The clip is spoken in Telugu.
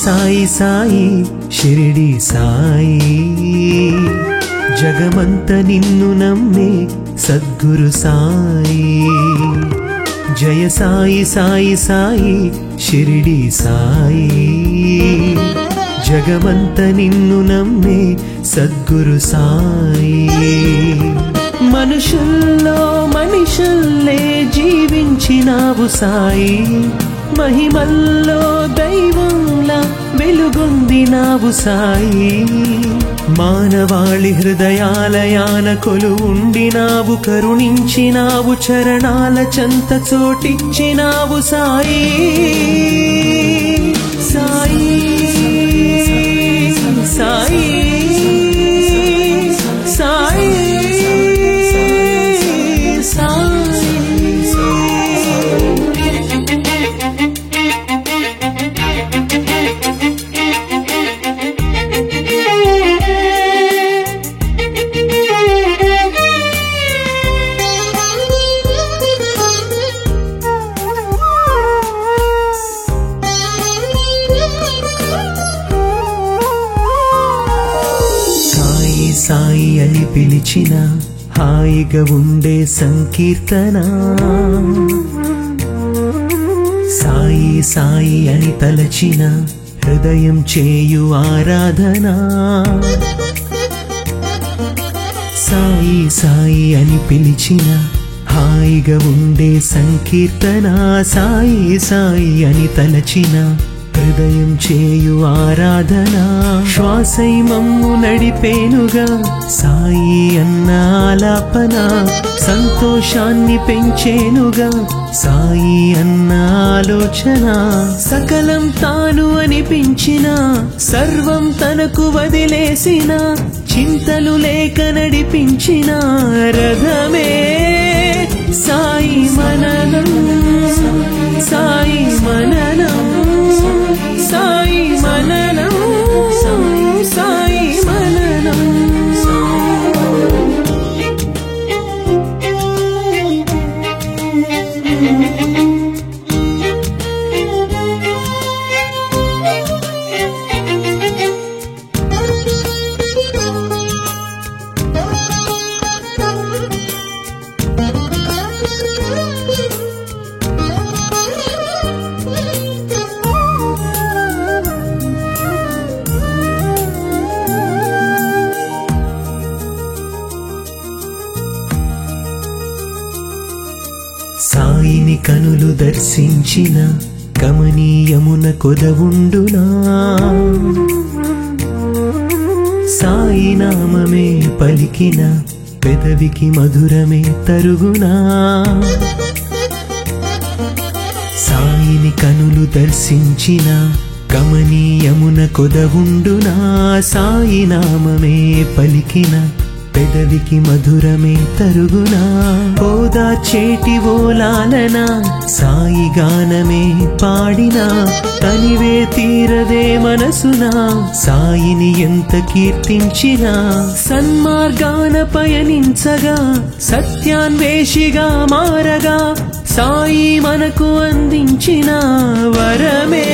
సాయి సాయి షిరిడి సాయి జగమంత నిన్ను నమ్మే సద్గురు సాయి జయ సాయి సాయి సాయి షిరిడి సాయి జగమంత నిన్ను నమ్మే సద్గురు సాయి మనుషుల్లో మనుషుల్లే జీవించినావు సాయి మహిమల్లో దైవంలా వెలుగొందినావు సాయి మానవాళి హృదయాలయాన కొలువుండినావు కరుణించినావు చరణాల చెంత చోటిచ్చినావు సాయి సాయి సాయి సాయి సాయి అని పిలిచిన హాయిగా ఉండే సంకీర్తన సాయి సాయి అని తలచిన హృదయం చేయు ఆరాధన సాయి సాయి అని పిలిచిన హాయిగా ఉండే సంకీర్తన సాయి సాయి అని తలచిన హృదయం చేయు ఆరాధన శ్వాసై మమ్ము నడిపేనుగా సాయి అన్న ఆలాపన సంతోషాన్ని పెంచేనుగా సాయి అన్న ఆలోచన సకలం తాను అనిపించిన సర్వం తనకు వదిలేసిన చింతలు లేక నడిపించిన రథమే సాయి మననం సాయి మననం సాయి మననం సాయి మననం సాయిని కనులు దర్శించిన కమనీయమున కొదవుండునా సాయి నామమే పలికిన పెదవికి మధురమే తరుగునా సాయిని కనులు దర్శించిన కమనీయమున కొదవుండునా సాయి నామమే పలికిన పెదవికి మధురమే తరుగునా ఓదార్చేటి ఓలాలన సాయి గానమే పాడినా తనివే తీరదే మనసునా సాయిని ఎంత కీర్తించినా సన్మార్గాన పయనించగా సత్యాన్వేషిగా మారగా సాయి మనకు అందించిన వరమే